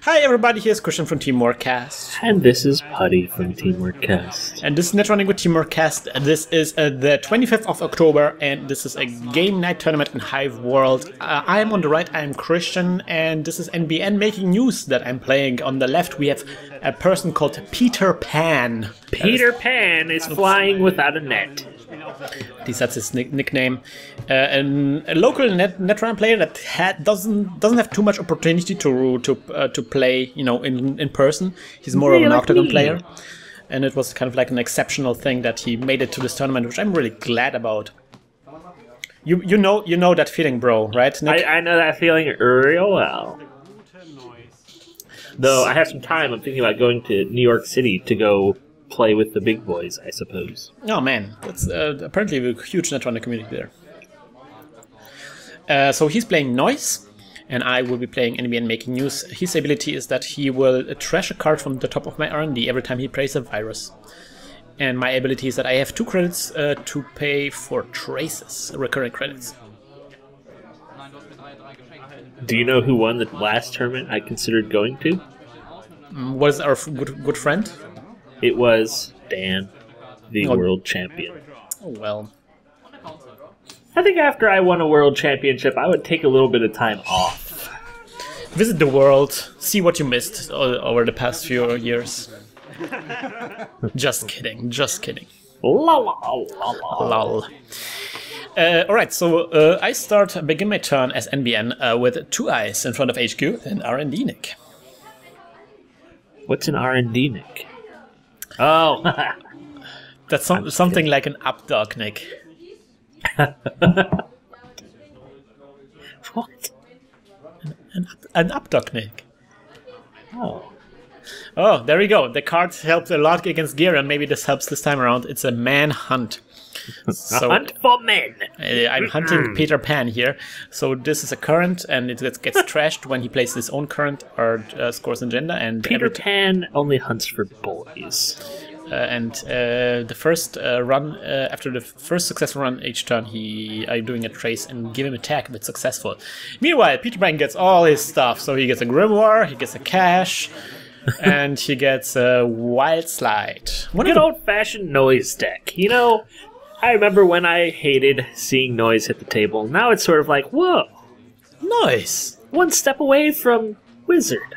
Hi everybody, here's Krystian from Teamworkcast. And this is Putty from Teamworkcast. And this is Netrunner with Teamworkcast. This is the 25th of October, and this is a game night tournament in Hiveworld. I am on the right, I am Krystian, and this is NBN making news that I'm playing. On the left we have a person called Peter Pan. Peter Pan is flying without a net. At least that's his nickname. And a local Netrunner player that doesn't have too much opportunity to play, you know, in person. He's more of an octagon player, and it was kind of like an exceptional thing that he made it to this tournament, which I'm really glad about. You know that feeling, bro, right, Nick? I know that feeling real well. Though I have some time, I'm thinking about going to New York City to go play with the big boys, I suppose. Oh man, that's apparently a huge Netrunner community there. So he's playing Noise, and I will be playing NBN making news. His ability is that he will trash a card from the top of my R&D every time he plays a virus. And my ability is that I have 2 credits to pay for traces, recurring credits. Do you know who won the last tournament I considered going to? Was our good friend? It was Dan, the world champion. Oh, well. I think after I won a world championship, I would take a little bit of time off. Visit the world, see what you missed over the past few years. Just kidding, just kidding. Lol. Alright, so I begin my turn as NBN with 2 eyes in front of HQ and R&D Nick. What's an R&D Nick? Oh, that's something like an up dog, Nick. What? An up dog, Nick. Oh, there we go. The card helped a lot against gear, and maybe this helps this time around. It's a manhunt. So, a hunt for men. I'm hunting Peter Pan here. So this is a current, and it gets trashed when he plays his own current or scores agenda. And Peter Pan only hunts for boys. The first run, after the first successful run each turn, I'm doing a trace and give him attack if it's successful. Meanwhile, Peter Pan gets all his stuff. So he gets a Grimoire, he gets a cache, and he gets a Wild Slide. Good old-fashioned Noise deck. You know, I remember when I hated seeing Noise hit the table. Now it's sort of like, whoa. Noise. One step away from Wizard.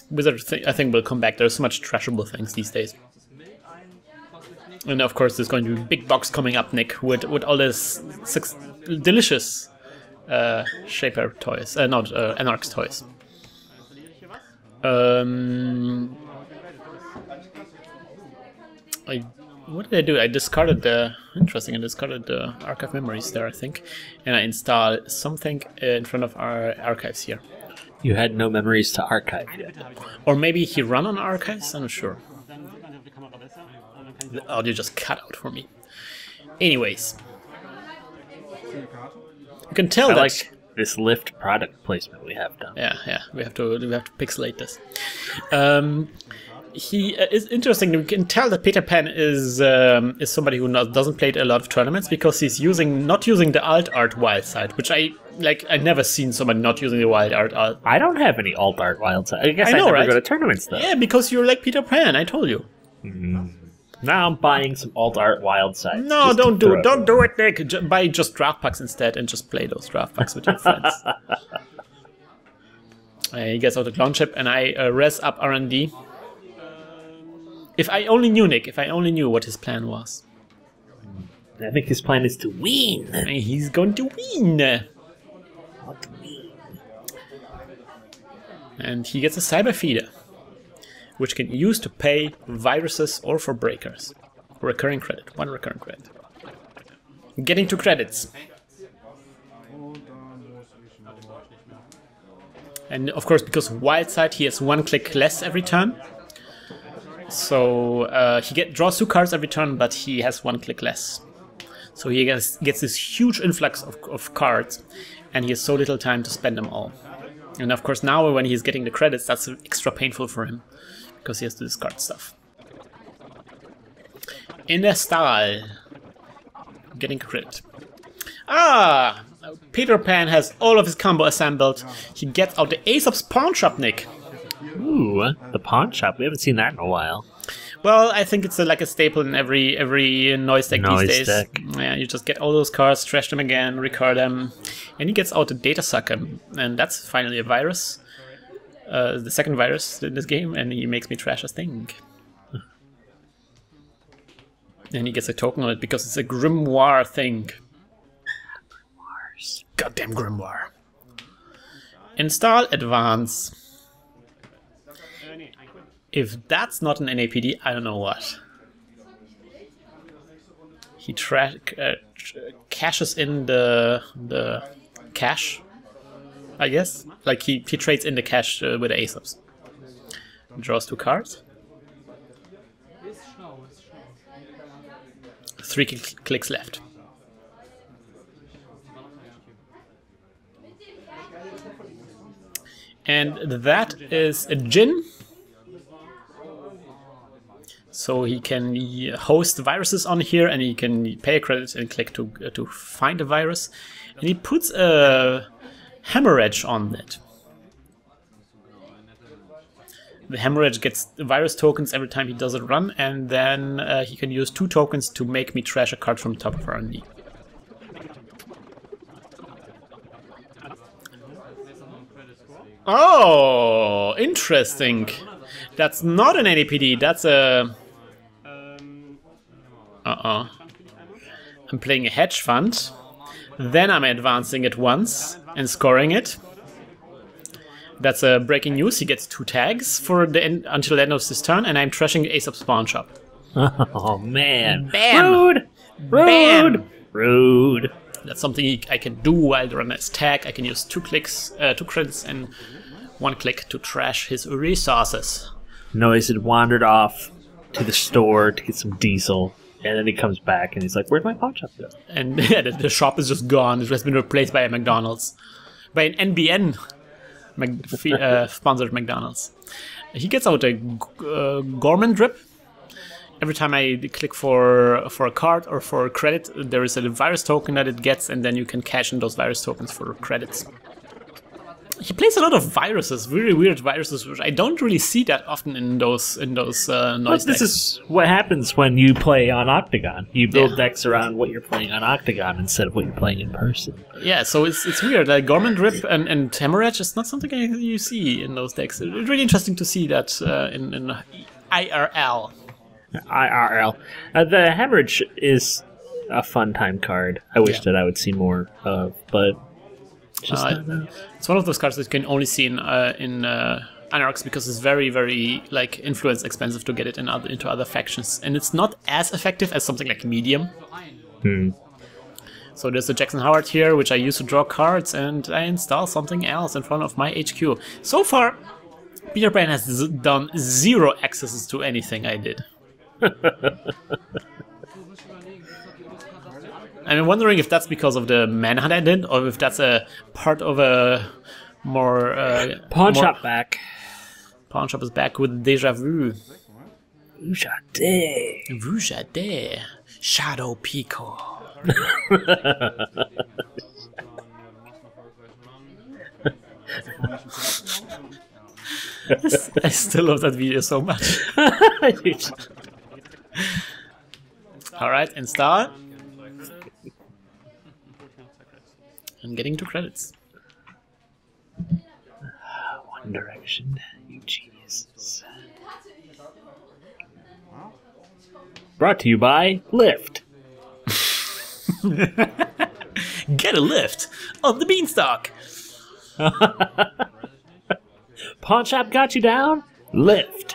Wizard, I think, will come back. There's so much trashable things these days. And of course, there's going to be a big box coming up, Nick, with all this delicious Shaper toys. Not Anarch's toys. What did I do? I discarded the... Interesting, I discarded the archive memories there, I think. And I installed something in front of our archives here. You had no memories to archive yet. Or maybe he ran on archives? I'm not sure. The audio just cut out for me. Anyways. You can tell that... like this lift product placement we have done. Yeah, we have to pixelate this. He is interesting. You can tell that Peter Pan is somebody who doesn't play a lot of tournaments because he's not using the alt art wild side, which I've never seen somebody not using the wild art. I don't have any alt art wild side. I guess I never go to tournaments though. Yeah, because you're like Peter Pan. I told you. Now I'm buying some alt art wild sides. No, don't do it. Don't do it, Nick. Buy just draft packs instead and just play those draft packs with your friends. He gets out the clown chip and I res up R&D. If I only knew, Nick, if I only knew what his plan was. I think his plan is to win. And he's going to win. And he gets a Cyber Feeder, which can use to pay viruses or for breakers. Recurring credit. 1 recurring credit. Getting 2 credits. And of course, because Wild Side, he has 1 click less every turn. So he draws 2 cards every turn, but he has 1 click less. So he gets this huge influx of cards, and he has so little time to spend them all. And of course now when he's getting the credits, that's extra painful for him, because he has to discard stuff. In the style, getting credit. Ah, Peter Pan has all of his combo assembled. He gets out the Aesop's pawn shop, Nick. Ooh, the pawn shop. We haven't seen that in a while. Well, I think it's like a staple in every noise deck these days. Deck. Yeah, you just get all those cards, trash them again, recur them, and he gets out the Data Sucker, and that's finally a virus. The second virus in this game, and he makes me trash a thing. And he gets a token on it because it's a Grimoire thing. Grimoires. Goddamn Grimoire. Install Advance. If that's not an NAPD, I don't know what. He cashes in the cash, I guess. Like he trades in the cash with the Aesop's. Draws 2 cards. 3 clicks left. And that is a Djinn. So he can host viruses on here, and he can pay a credit and click to find a virus. And he puts a hemorrhage on it. The hemorrhage gets virus tokens every time he does a run, and then he can use 2 tokens to make me trash a card from the top of our knee. Oh, interesting. That's not an NAPD, that's a... I'm playing a hedge fund. Then I'm advancing it once and scoring it. That's a breaking news. He gets 2 tags for the end, until the end of this turn, and I'm trashing Aesop's pawn shop. Oh man! Bam! Rude! Rude! Bam! Rude! That's something I can do while the runner is tag. I can use 2 credits, and 1 click to trash his resources. Noise had wandered off to the store to get some diesel, and then he comes back and he's like, "Where'd my pawn shop go?" And yeah, the shop is just gone. It has been replaced by a McDonald's, by an NBN. Sponsored McDonald's. He gets out a Gorman drip. Every time I click for a card or for a credit, there is a virus token that it gets, and then you can cash in those virus tokens for credits. He plays a lot of viruses, really weird viruses, which I don't really see that often in those noise decks. This is what happens when you play on Octagon. You build decks around what you're playing on Octagon instead of what you're playing in person. Yeah, so it's weird. Like Gorman Drip and Hemorrhage is not something you see in those decks. It's really interesting to see that in IRL. IRL. The Hemorrhage is a fun time card. I wish that I would see more of, but it's one of those cards that you can only see in Anarchs because it's very, very like influence expensive to get it into other factions, and it's not as effective as something like Medium. So there's a Jackson Howard here, which I use to draw cards, and I install something else in front of my HQ. So far, Peter Pan has done 0 accesses to anything I did. I'm wondering if that's because of the manhunt I did, or if that's a part of a more... Pawn Shop back. Pawn Shop is back with Deja Vu. Vujade. Shadow Pico. I still love that video so much. Alright, install. And getting to credits. One Direction, you geniuses. Brought to you by Lyft. Get a lift on the beanstalk. Pawn shop got you down? Lyft.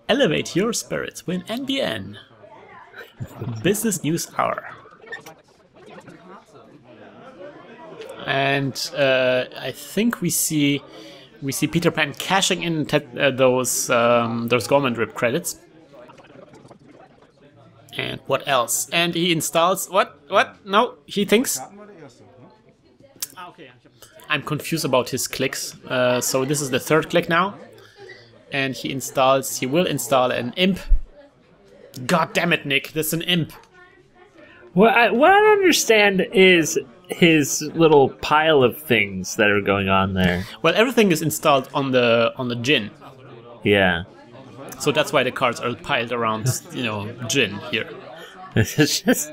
Elevate your spirits with NBN. Business News Hour. And I think we see Peter Pan cashing in those Gorman Drip credits. And what else? And he installs what? No, he thinks. I'm confused about his clicks. So this is the 3rd click now, and he will install an imp. God damn it, Nick! That's an imp. What I don't understand is his little pile of things that are going on there. Well, everything is installed on the Jin. Yeah. So that's why the cards are piled around, Jin here. It's just...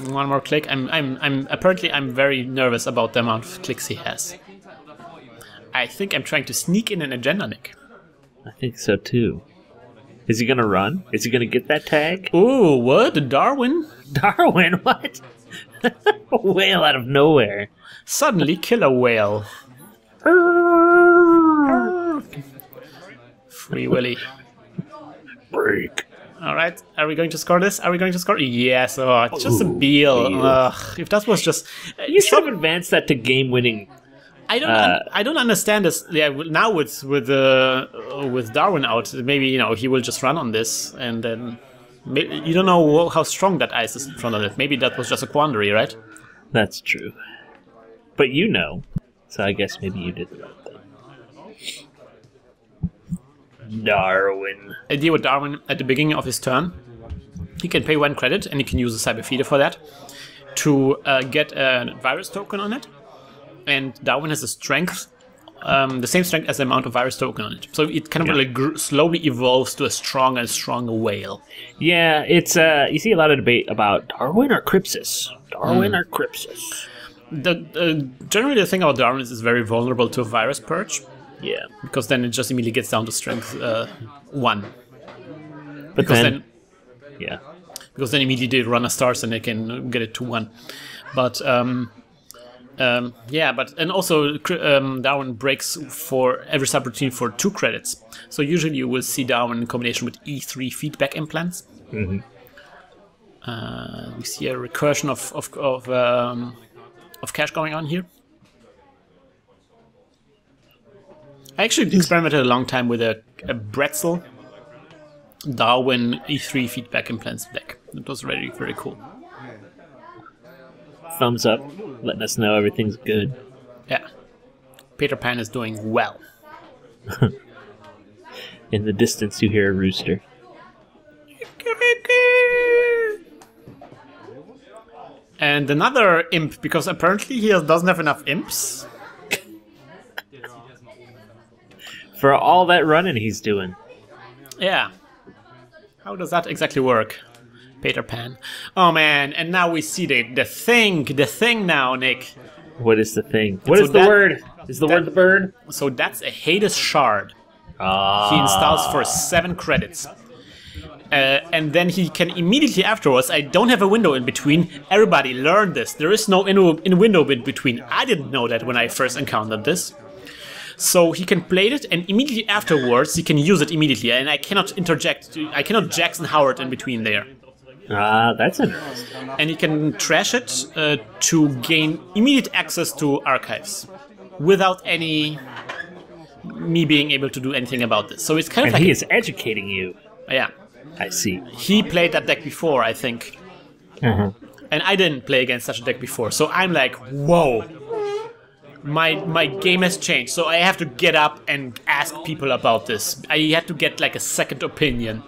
One more click. I'm very nervous about the amount of clicks he has. I think I'm trying to sneak in an agenda, Nick. I think so too. Is he gonna run? Is he gonna get that tag? Ooh, what? Darwin? Darwin, what? A whale out of nowhere. Suddenly killer whale. Free Willy. Break. Alright, are we going to score this? Are we going to score? Yes, it's just a Beal. Ugh, if that was just... You should have advanced that to game-winning. I don't understand this. Yeah, now with Darwin out, maybe he will just run on this, and then you don't know how strong that ice is in front of it. Maybe that was just a quandary, right? That's true. But so I guess maybe you did the right thing. Darwin. Idea with Darwin at the beginning of his turn, he can pay 1 credit, and he can use a Cyber Feeder for that to get a virus token on it. And Darwin has a strength, the same strength as the amount of virus token on it. So it kind of slowly evolves to a stronger and stronger whale. Yeah, it's you see a lot of debate about Darwin or Krypsis. Darwin or Krypsis. Generally, the thing about Darwin is it's very vulnerable to a virus purge. Yeah. Because then it just immediately gets down to strength 1. But because then yeah. Because then immediately they run a stars and they can get it to 1. But and also Darwin breaks for every subroutine for 2 credits. So usually you will see Darwin in combination with E3 feedback implants. Mm-hmm. We see a recursion of cash going on here. I actually experimented a long time with a Bretzel Darwin E3 feedback implants deck. It was really very cool. Thumbs up, letting us know everything's good. Yeah. Peter Pan is doing well. In the distance you hear a rooster. And another imp, because apparently he doesn't have enough imps. For all that running he's doing. Yeah. How does that exactly work? Peter Pan. Oh man, and now we see the thing now, Nick. What is the thing? What is the word? Is the word the bird? So that's a Hades shard. He installs for 7 credits. And then he can immediately afterwards, I don't have a window in between. Everybody learn this. There is no window in between. I didn't know that when I first encountered this. So he can play it, and immediately afterwards he can use it immediately, and I cannot interject. I cannot Jackson Howard in between there. That's interesting. And he can trash it to gain immediate access to archives without me being able to do anything about this. So it's kind of like he is educating you. Yeah, I see. He played that deck before, I think, and I didn't play against such a deck before. So I'm like, whoa. My game has changed, so I have to get up and ask people about this. I had to get like a second opinion.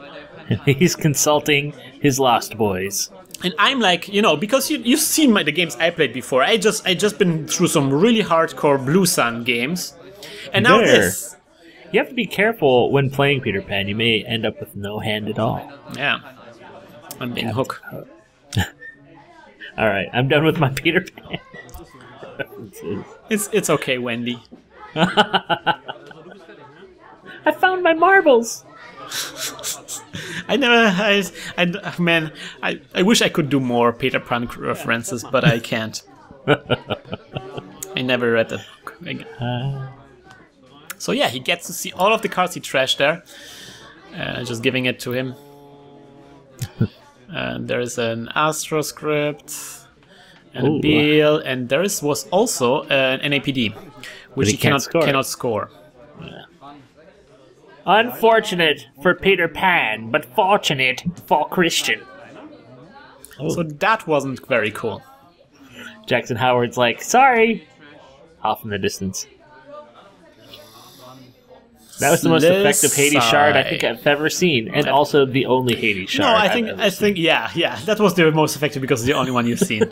He's consulting his Lost Boys. And I'm like, because you've seen the games I played before. I just been through some really hardcore Blue Sun games. And now this. You have to be careful when playing Peter Pan. You may end up with no hand at all. Yeah. I'm being hooked. Alright, I'm done with my Peter Pan. It's okay, Wendy. I found my marbles. I wish I could do more Peter Pan references, but I can't. I never read that book. So yeah, he gets to see all of the cards he trashed there. Just giving it to him. And there is an Astro script. And a Beal, and there was also an NAPD, which he cannot score. Yeah. Unfortunate for Peter Pan, but fortunate for Krystian. So that wasn't very cool. Jackson Howard's like, sorry, off in the distance. That was the most effective Hades shard I think I've ever seen, and also the only Hades shard. No, I think, yeah, that was the most effective because it's the only one you've seen.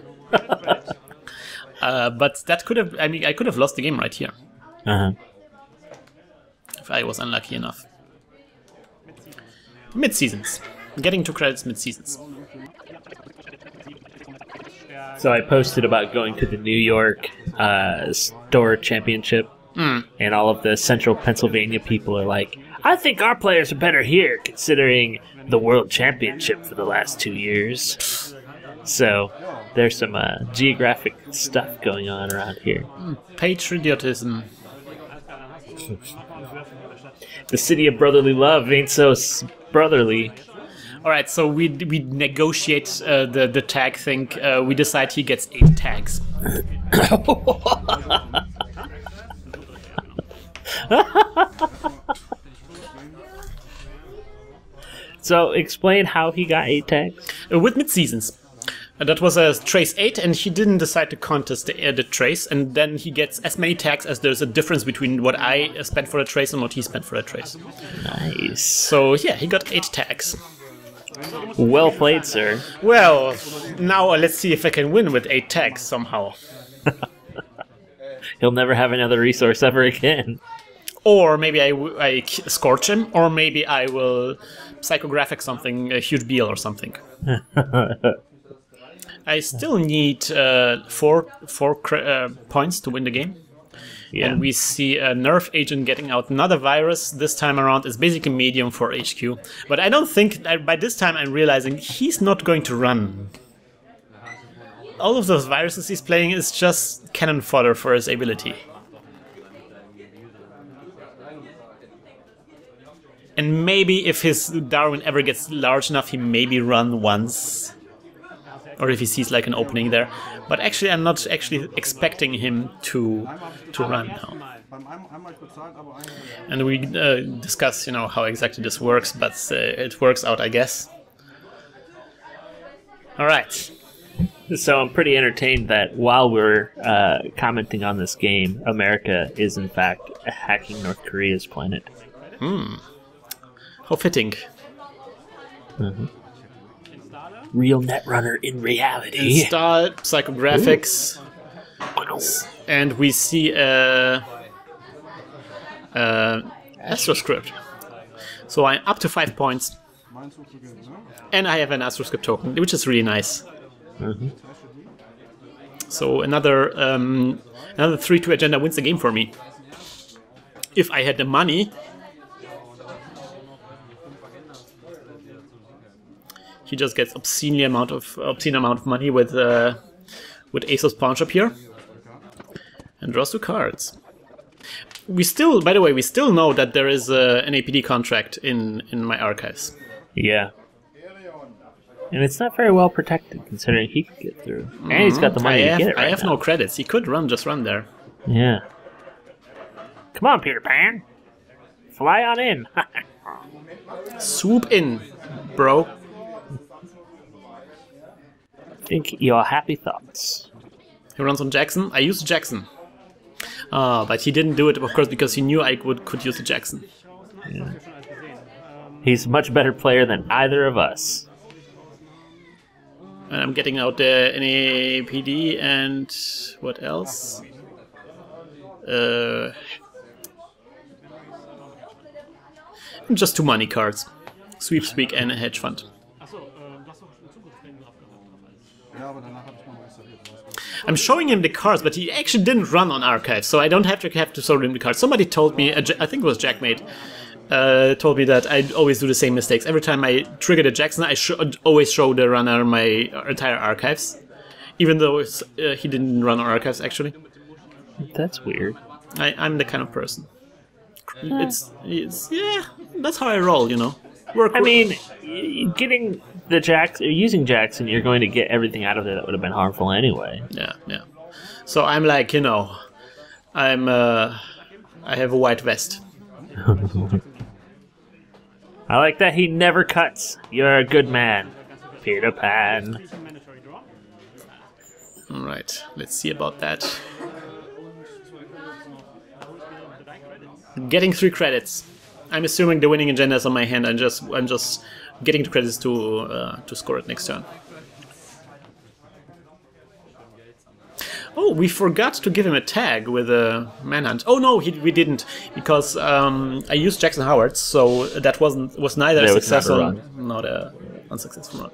But that could have, I could have lost the game right here. If I was unlucky enough. Mid-seasons. Getting 2 credits mid-seasons. So I posted about going to the New York store championship, and all of the central Pennsylvania people are like, I think our players are better here, considering the world championship for the last 2 years. So there's some geographic stuff going on around here. Patriotism. The city of brotherly love ain't so brotherly. All right, so we negotiate the tag thing. We decide he gets 8 tags. So explain how he got 8 tags. With mid-seasons. That was a trace 8, and he didn't decide to contest the trace, and then he gets as many tags as there's a difference between what I spent for a trace and what he spent for a trace. Nice. So yeah, he got 8 tags. Well played, sir. Well, now let's see if I can win with 8 tags somehow. He'll never have another resource ever again. Or maybe I scorch him, or maybe I will psychographic something, a huge Beal or something. I still need 4 points to win the game. Yeah. And we see a nerf agent getting out another virus. This time around is basically medium for HQ. But I don't think, by this time I'm realizing he's not going to run. All of those viruses he's playing is just cannon fodder for his ability. And maybe if his Darwin ever gets large enough, he maybe run once. Or if he sees like an opening there. But actually I'm not actually expecting him to run now. And we discuss, how exactly this works, but it works out, I guess. Alright. So I'm pretty entertained that while we're commenting on this game, America is in fact hacking North Korea's planet. How fitting. Real Netrunner in reality. Install psychographics. And we see astroscript. So I'm up to 5 points. And I have an astroscript token, which is really nice. So another 3-2 agenda wins the game for me. If I had the money. He just gets obscene amount of money with Asos Pawnshop here, and draws 2 cards. We still, by the way, know that there is an APD contract in my archives. Yeah, and it's not very well protected considering he could get through, and he's got the money to get it. I have no credits. He could just run there. Yeah. Come on, Peter Pan, fly on in. Swoop in, bro. Think your happy thoughts. He runs on Jackson. I used Jackson. But he didn't do it, of course, because he knew I could use the Jackson. Yeah. He's a much better player than either of us. And I'm getting out the NAPD and what else? Just 2 money cards. Sweepspeak and a hedge fund. I'm showing him the cards, but he actually didn't run on archive, so I don't have to show him the cards. Somebody told me, I think it was Jackmate, told me that I always do the same mistakes. Every time I triggered a Jackson, I should always show the runner my entire archives, even though he didn't run on archives actually. That's weird. I'm the kind of person. It's yeah, that's how I roll, I mean, getting the using Jackson, you're going to get everything out of it that would have been harmful anyway. Yeah. So I'm like, I have a white vest. I like that he never cuts. You're a good man, Peter Pan. All right, let's see about that. Getting 3 credits. I'm assuming the winning agenda is on my hand. I'm just getting the credits to score it next turn. Oh, we forgot to give him a tag with a manhunt. Oh no, we didn't, because I used Jackson Howard, so that was neither a successful nor a unsuccessful run.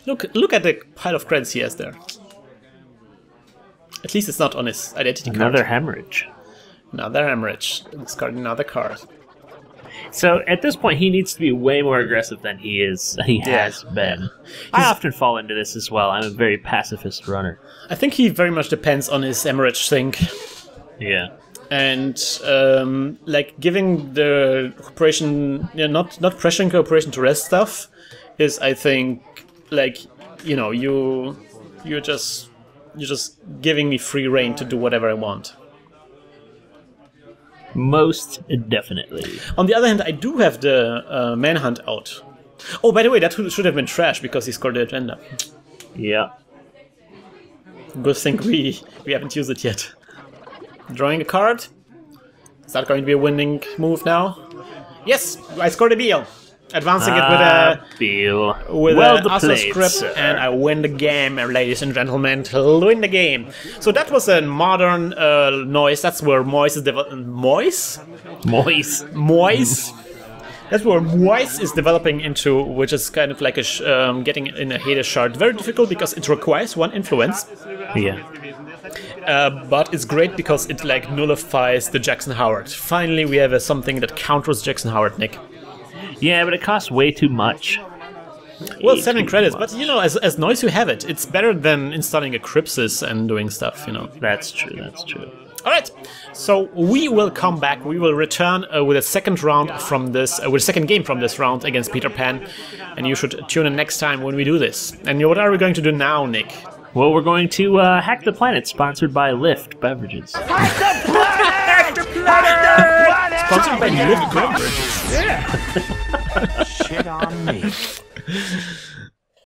Look at the pile of credits he has there. At least it's not on his identity card. Another hemorrhage. Another hemorrhage. Discarding another card. So at this point, he needs to be way more aggressive than he has been. I often fall into this as well. I'm a very pacifist runner. I think he very much depends on his hemorrhage sink. Yeah. And like giving the corporation, not pressuring corporation to rest stuff, is, I think, like, you know, you're just giving me free reign to do whatever I want. Most definitely. On the other hand, I do have the manhunt out. Oh, by the way, that should have been trash because he scored the agenda. Yeah. Good thing we haven't used it yet. Drawing a card. Is that going to be a winning move now? Yes, I scored a Beal. Advancing it with a Beal. With well an ASO script, and I win the game, ladies and gentlemen. Win the game. So that was a modern Noise. That's where Moise is developing. Moise. That's where Moise is developing into, which is kind of like a getting in a Hades shard. Very difficult because it requires one influence. Yeah. But it's great because it like nullifies the Jackson Howard. Finally, we have something that counters Jackson Howard, Nick. Yeah, but it costs way too much. Well, 7 credits, but you know, as Noise you have it. It's better than installing a Crypsis and doing stuff, you know. That's true, that's true. Alright, so we will come back. We will return with a second round from this, with a second game from this round against Peter Pan. And you should tune in next time when we do this. And what are we going to do now, Nick? Well, we're going to Hack the Planet, sponsored by Lyft Beverages. Hack the planet! Hack the planet! Sponsored by Lyft Beverages. Yeah. Shit on me.